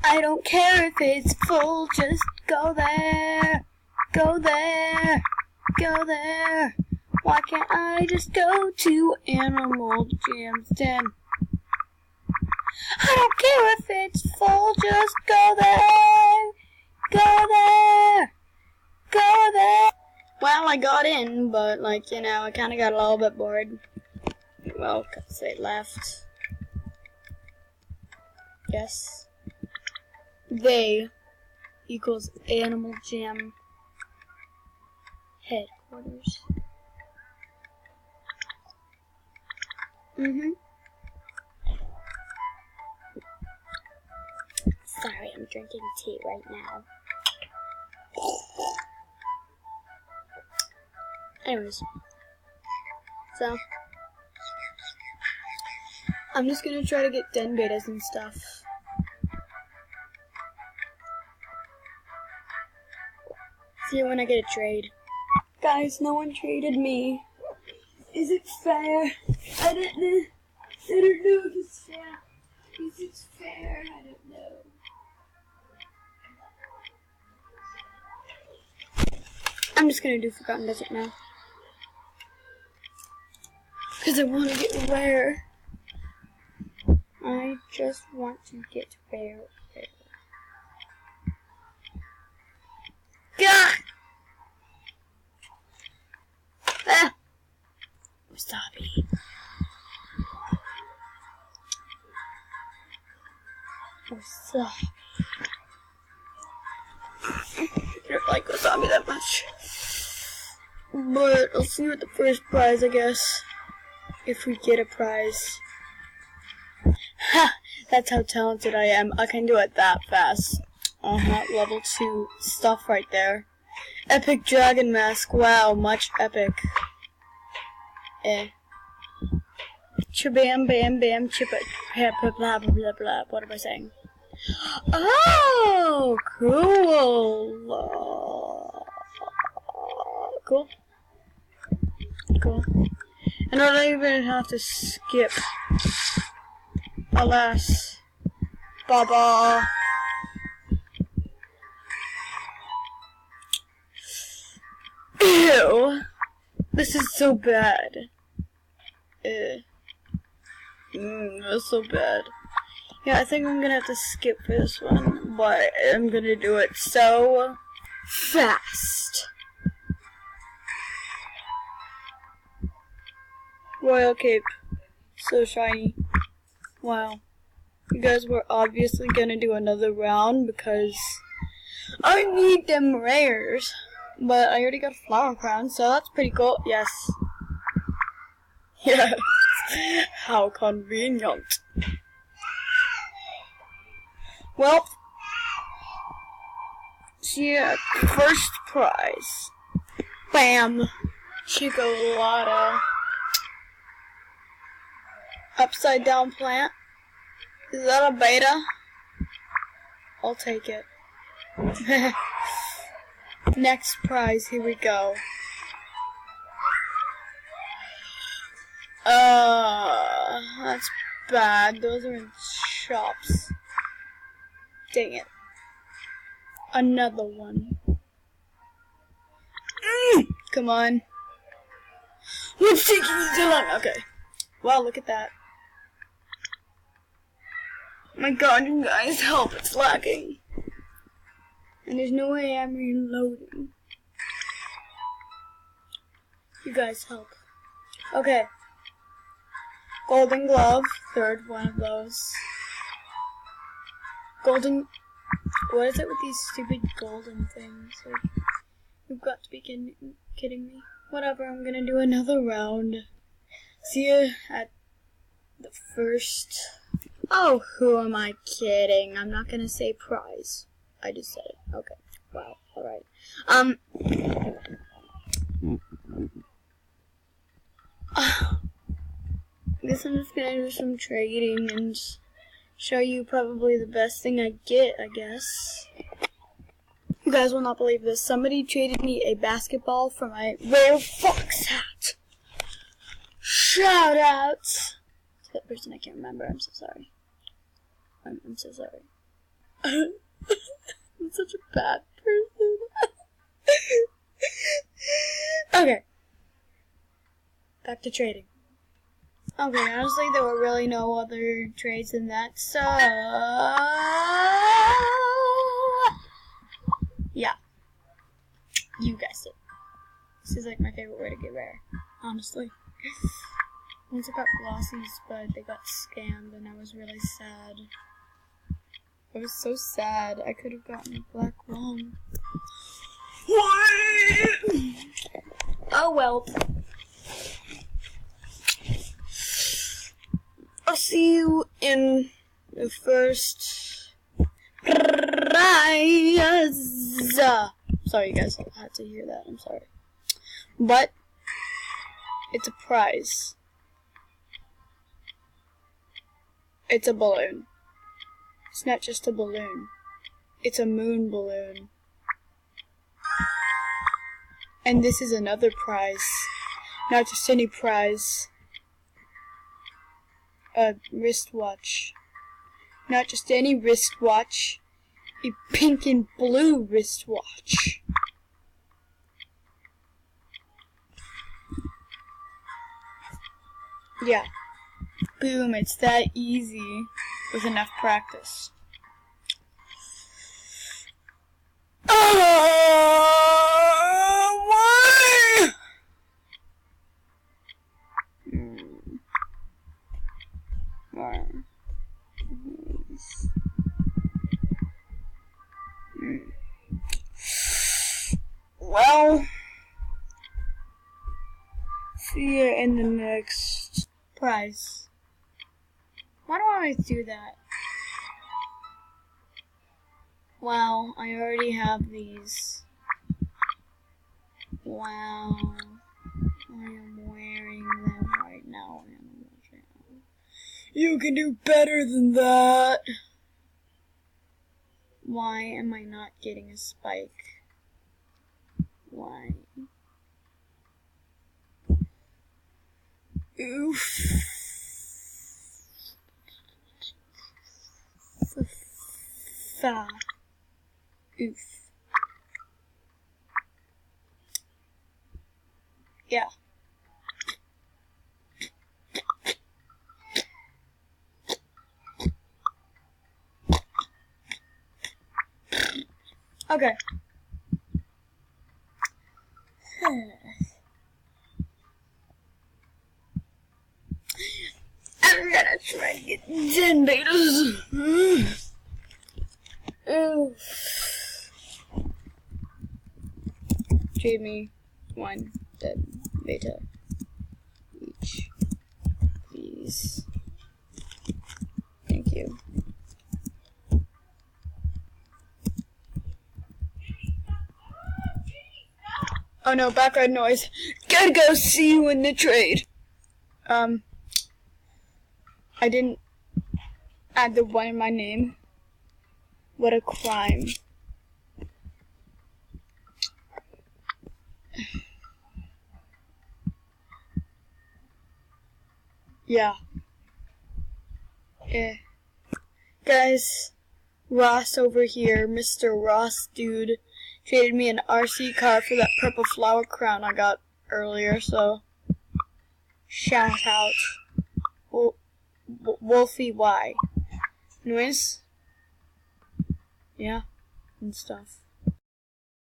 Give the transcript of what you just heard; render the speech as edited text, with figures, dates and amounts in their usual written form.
I don't care if it's full, just go there. Go there. Go there. Why can't I just go to Animal Jam's den? I don't care if it's full, just go there. Go there. Go there. Well, I got in, but, like, you know, I kind of got a little bit bored. Well, because they left. Yes. They equals Animal Jam headquarters. Sorry, I'm drinking tea right now. Anyways. So, I'm just gonna try to get den betas and stuff. See you when I get a trade. Guys, no one traded me. Is it fair? I don't know if it's fair. Is it fair? I don't know. I'm just gonna do Forgotten Desert now. Because I want to get rare. I just want to get rare. Gah! Ah! Wasabi. Wasabi. I don't like wasabi that much. But I'll see you at the first prize, I guess. If we get a prize. Ha! That's how talented I am. I can do it that fast. Level 2 stuff right there. Epic Dragon Mask. Wow, much epic. Chabam bam bam chippa blah blah blah blah. What am I saying? Oh, cool. Cool. Cool. And I don't even have to skip. Alas. Baba. Ew. This is so bad. That's so bad. Yeah, I think I'm gonna have to skip this one, but I'm gonna do it so fast. Royal Cape. So shiny. Wow. You guys were obviously gonna do another round because I need them rares. But I already got a flower crown, so that's pretty cool. Yes. Yes. How convenient. Well, yeah, first prize. Bam. Chocolata. Upside down plant. Is that a beta? I'll take it. Next prize, here we go. That's bad. Those are in shops. Dang it. Another one. Come on. What's taking you so long? Okay. Wow, look at that. My god, you guys, help, it's lagging. And there's no way I'm reloading. You guys help. Okay. Golden glove, third one of those. Golden, what is it with these stupid golden things? Like, you've got to be kidding me. Whatever, I'm gonna do another round. See you at the first. Oh, who am I kidding? I'm not gonna say prize. I just said it. Okay. Wow. Alright. I guess I'm just gonna do some trading and show you probably the best thing I get, I guess. You guys will not believe this. Somebody traded me a basketball for my rare fox hat. Shout out to that person I can't remember. I'm so sorry. I'm so sorry. I'm such a bad person. Okay. Back to trading. Okay, honestly, there were really no other trades than that, so... yeah. You guessed it. This is like my favorite way to get rare, honestly. Once I got glossies, but they got scammed, and I was really sad. I was so sad. I could have gotten a black long. What? Oh well. I'll see you in the first prize. Sorry, guys. I had to hear that. I'm sorry. But it's a prize. It's a balloon. It's not just a balloon. It's a moon balloon. And this is another prize. Not just any prize. A wristwatch. Not just any wristwatch. A pink and blue wristwatch. Yeah. Boom, it's that easy with enough practice. Why? Well, see you in the next prize. Why do I always do that? Wow, I already have these. Wow, I am wearing them right now. You can do better than that. Why am I not getting a spike? Why? Oof. Oof. Yeah. Okay. I'm gonna try to get 10 betas. Trade me 1 dead beta each, please. Thank you. Oh no, background noise. Gotta go, see you in the trade. I didn't add the 1 in my name. What a crime. Yeah. Guys, Ross over here, Mr. Ross dude, traded me an RC car for that purple flower crown I got earlier, so shout out. Wolfie Y. Anyways, yeah, and stuff.